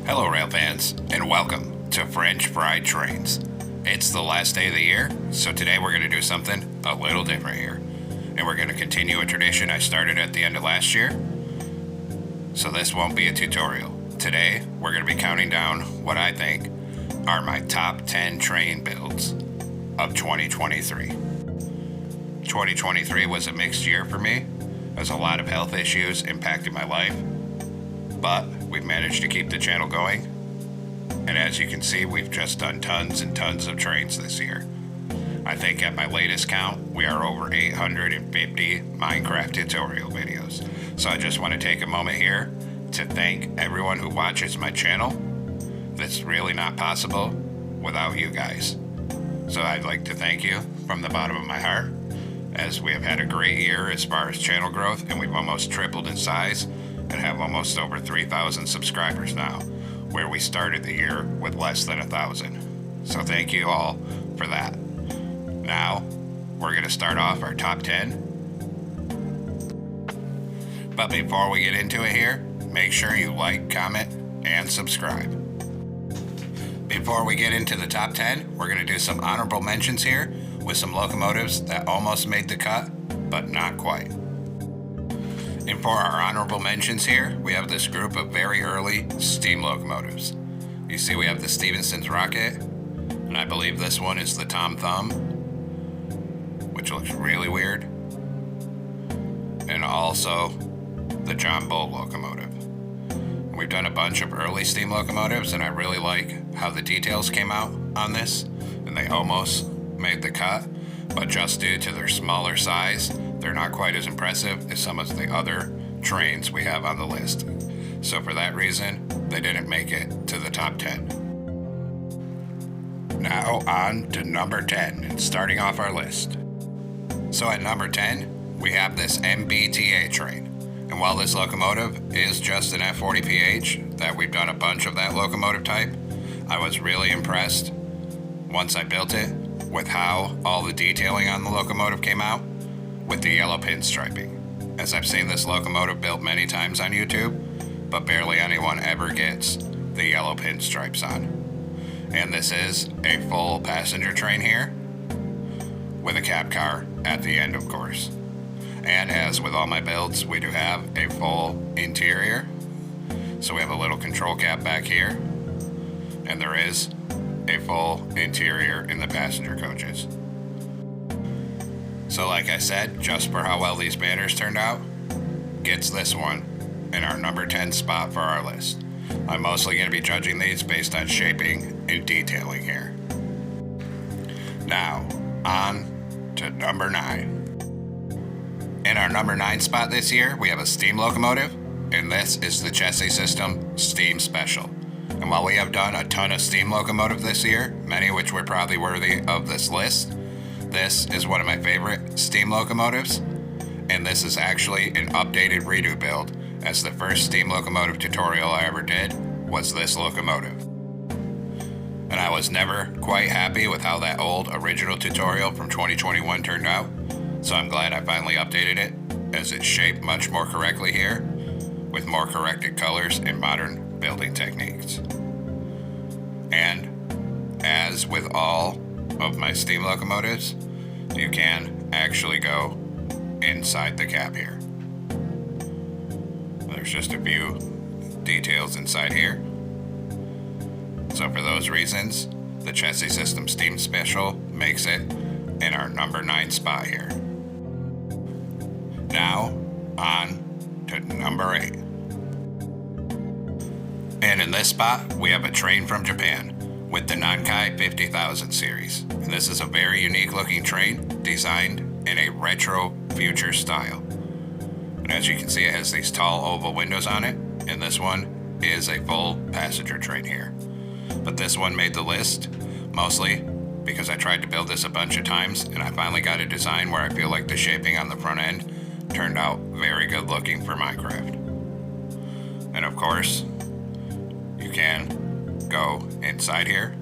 Hello rail fans, and welcome to French Fried Trains. It's the last day of the year, so today we're going to do something a little different here. And we're going to continue a tradition I started at the end of last year. So this won't be a tutorial. Today, we're going to be counting down what I think are my top 10 train builds of 2023. 2023 was a mixed year for me. There's a lot of health issues impacting my life, but we've managed to keep the channel going. And as you can see, we've just done tons and tons of trains this year. I think at my latest count, we are over 850 Minecraft tutorial videos. So I just want to take a moment here to thank everyone who watches my channel. That's really not possible without you guys. So I'd like to thank you from the bottom of my heart, as we have had a great year as far as channel growth, and we've almost tripled in size and have almost over 3,000 subscribers now, where we started the year with less than 1,000. So thank you all for that. Now, we're going to start off our top 10. But before we get into it here, make sure you like, comment, and subscribe. Before we get into the top 10, we're going to do some honorable mentions here with some locomotives that almost made the cut, but not quite. And for our honorable mentions here, we have this group of very early steam locomotives. You see we have the Stephenson's Rocket, and I believe this one is the Tom Thumb, which looks really weird, and also the John Bull locomotive. We've done a bunch of early steam locomotives, and I really like how the details came out on this, and they almost made the cut, but just due to their smaller size, they're not quite as impressive as some of the other trains we have on the list. So for that reason, they didn't make it to the top 10. Now on to number 10, and starting off our list. So at number 10, we have this MBTA train. And while this locomotive is just an F40PH, that we've done a bunch of that locomotive type, I was really impressed once I built it with how all the detailing on the locomotive came out with the yellow pinstriping. As I've seen this locomotive built many times on YouTube, but barely anyone ever gets the yellow pinstripes on. And this is a full passenger train here with a cab car at the end, of course. And as with all my builds, we do have a full interior. So we have a little control cab back here, and there is a full interior in the passenger coaches. So like I said, just for how well these banners turned out, gets this one in our number 10 spot for our list. I'm mostly going to be judging these based on shaping and detailing here. Now, on to number 9. In our number 9 spot this year, we have a steam locomotive, and this is the Chassis System Steam Special. And while we have done a ton of steam locomotive this year, many of which were probably worthy of this list, this is one of my favorite steam locomotives, and this is actually an updated redo build, as the first steam locomotive tutorial I ever did was this locomotive. And I was never quite happy with how that old original tutorial from 2021 turned out, so I'm glad I finally updated it, as it's shaped much more correctly here, with more corrected colors and modern building techniques. And as with all of my steam locomotives, you can actually go inside the cab here. There's just a few details inside here. So for those reasons, the Chassis System Steam Special makes it in our number 9 spot here. Now on to number 8. And in this spot, we have a train from Japan with the Nankai 50,000 series. And this is a very unique looking train designed in a retro future style. And as you can see, it has these tall oval windows on it. And this one is a full passenger train here. But this one made the list mostly because I tried to build this a bunch of times, and I finally got a design where I feel like the shaping on the front end turned out very good looking for Minecraft. And of course, you can go inside here,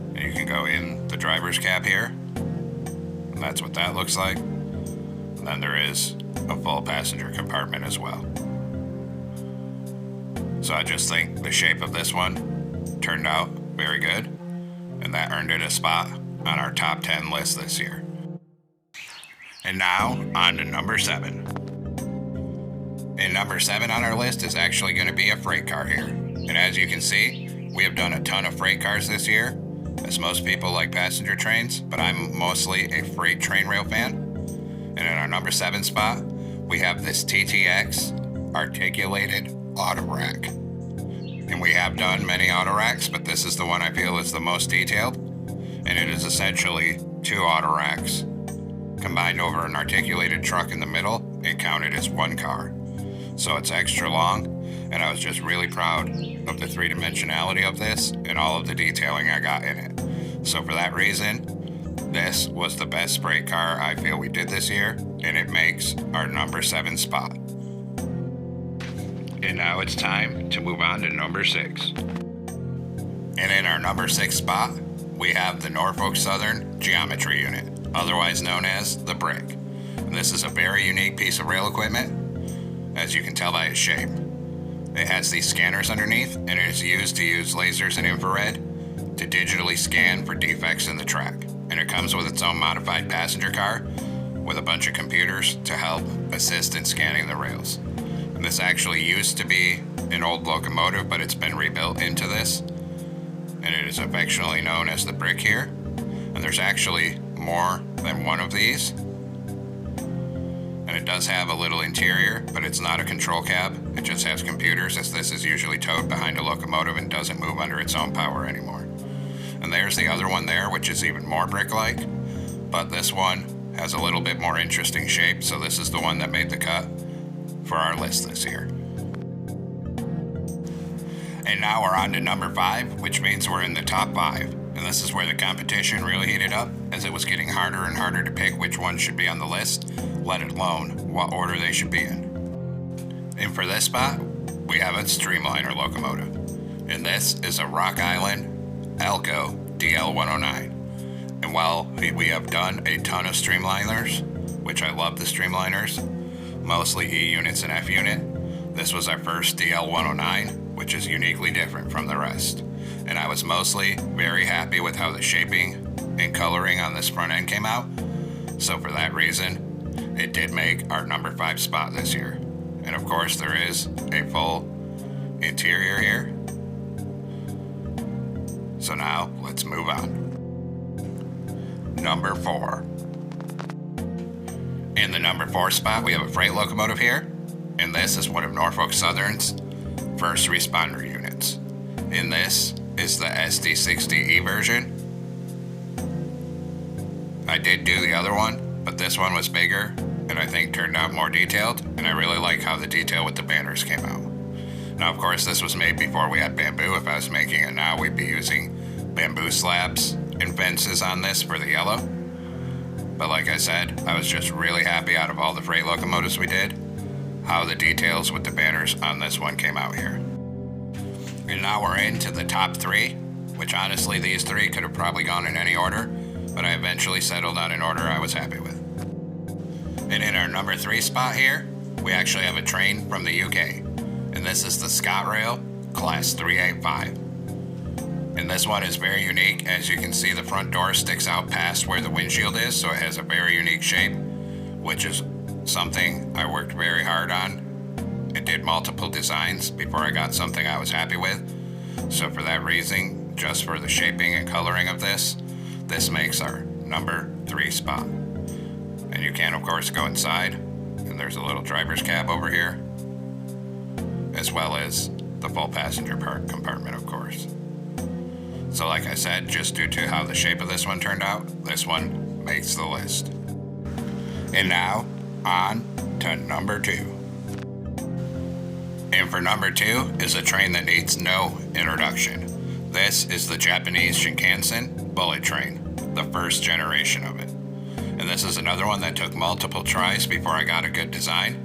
and you can go in the driver's cab here, and that's what that looks like. And then there is a full passenger compartment as well. So I just think the shape of this one turned out very good, and that earned it a spot on our top 10 list this year. And now on to number 7. And number 7 on our list is actually going to be a freight car here. And as you can see, we have done a ton of freight cars this year, as most people like passenger trains, but I'm mostly a freight train rail fan. And in our number 7 spot, we have this TTX Articulated Autorack. And we have done many Autoracks, but this is the one I feel is the most detailed. And it is essentially 2 Autoracks combined over an articulated truck in the middle and counted as one car. So it's extra long, and I was just really proud of the 3-dimensionality of this and all of the detailing I got in it. So for that reason, this was the best freight car I feel we did this year, and it makes our number 7 spot. And now it's time to move on to number 6. And in our number 6 spot, we have the Norfolk Southern Geometry Unit, otherwise known as the Brick. And this is a very unique piece of rail equipment, as you can tell by its shape. It has these scanners underneath, and it is used to use lasers and infrared to digitally scan for defects in the track. And it comes with its own modified passenger car with a bunch of computers to help assist in scanning the rails. And this actually used to be an old locomotive, but it's been rebuilt into this, and it is affectionately known as the Brick here. And there's actually more than one of these, and it does have a little interior, but it's not a control cab. It just has computers, as this is usually towed behind a locomotive and doesn't move under its own power anymore. And there's the other one there, which is even more brick-like, but this one has a little bit more interesting shape, so this is the one that made the cut for our list this year. And now we're on to number 5, which means we're in the top 5. And this is where the competition really heated up, as it was getting harder and harder to pick which one should be on the list, let alone what order they should be in. And for this spot, we have a streamliner locomotive. And this is a Rock Island Elco DL19. And while we have done a ton of streamliners, which I love the streamliners, mostly E units and F unit, this was our first DL109, which is uniquely different from the rest. And I was mostly very happy with how the shaping and coloring on this front end came out. So for that reason, it did make our number 5 spot this year. And of course, there is a full interior here. So now let's move on. Number 4. In the number 4 spot, we have a freight locomotive here. And this is one of Norfolk Southern's first responder units. And this is the SD60E version. I did do the other one, but this one was bigger and I think turned out more detailed, and I really like how the detail with the banners came out. Now of course this was made before we had bamboo. If I was making it now, we'd be using bamboo slabs and fences on this for the yellow. But like I said, I was just really happy out of all the freight locomotives we did, how the details with the banners on this one came out here. And now we're into the top 3, which honestly these 3 could have probably gone in any order, but I eventually settled on an order I was happy with. And in our number 3 spot here, we actually have a train from the UK, and this is the ScotRail Class 385. And this one is very unique. As you can see, the front door sticks out past where the windshield is, so it has a very unique shape, which is something I worked very hard on. It did multiple designs before I got something I was happy with. So for that reason, just for the shaping and coloring of this makes our number 3 spot. And you can of course go inside, and there's a little driver's cab over here, as well as the full passenger compartment of course. So like I said, just due to how the shape of this one turned out, this one makes the list. And now, on to number 2. And for number 2 is a train that needs no introduction. This is the Japanese Shinkansen bullet train, the first generation of it. And this is another one that took multiple tries before I got a good design,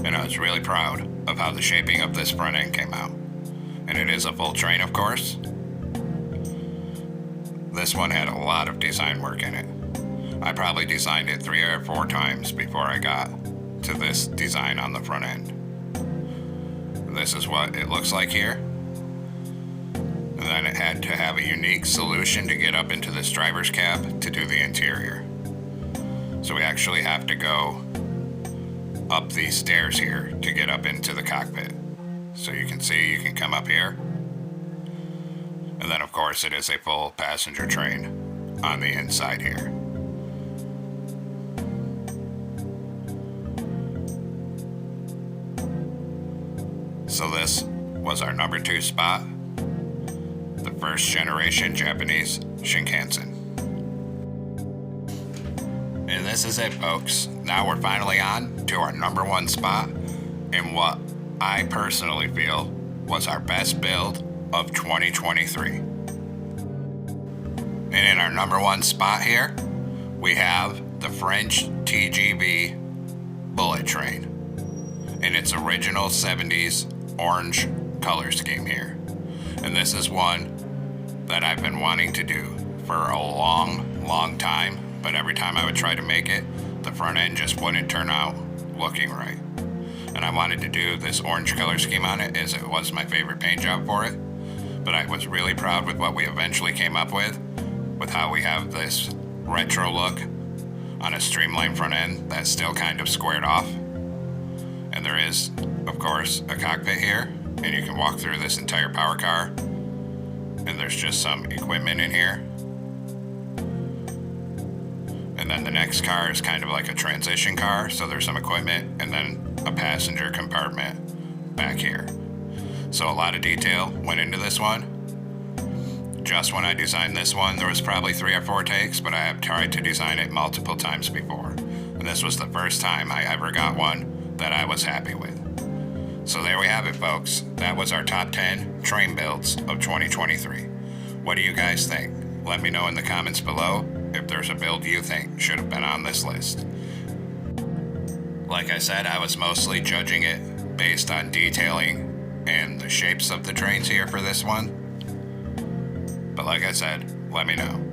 and I was really proud of how the shaping of this front end came out. And it is a full train of course. This one had a lot of design work in it. I probably designed it 3 or 4 times before I got to this design on the front end. this is what it looks like here. And then it had to have a unique solution to get up into this driver's cab to do the interior. So we actually have to go up these stairs here to get up into the cockpit. So you can see, you can come up here. And then of course it is a full passenger train on the inside here. So this was our number 2 spot, the first generation Japanese Shinkansen. And this is it, folks. Now we're finally on to our number 1 spot in what I personally feel was our best build of 2023. And in our number 1 spot here, we have the French TGV bullet train in its original 70s orange color scheme here. And this is one that I've been wanting to do for a long time, but every time I would try to make it, the front end just wouldn't turn out looking right. And I wanted to do this orange color scheme on it as it was my favorite paint job for it. But I was really proud with what we eventually came up with how we have this retro look on a streamlined front end that's still kind of squared off. And there is, of course, a cockpit here, and you can walk through this entire power car, and there's just some equipment in here. And then the next car is kind of like a transition car, so there's some equipment, and then a passenger compartment back here. So a lot of detail went into this one. Just when I designed this one, there was probably 3 or 4 takes, but I have tried to design it multiple times before. And this was the first time I ever got one that I was happy with. So there we have it, folks. That was our top 10 train builds of 2023. What do you guys think? Let me know in the comments below if there's a build you think should have been on this list. Like I said, I was mostly judging it based on detailing and the shapes of the trains here for this one. But like I said, let me know.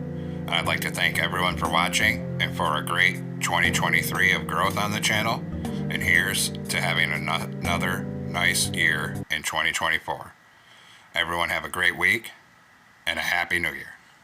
I'd like to thank everyone for watching and for a great 2023 of growth on the channel. And here's to having another nice year in 2024. Everyone have a great week and a happy new year.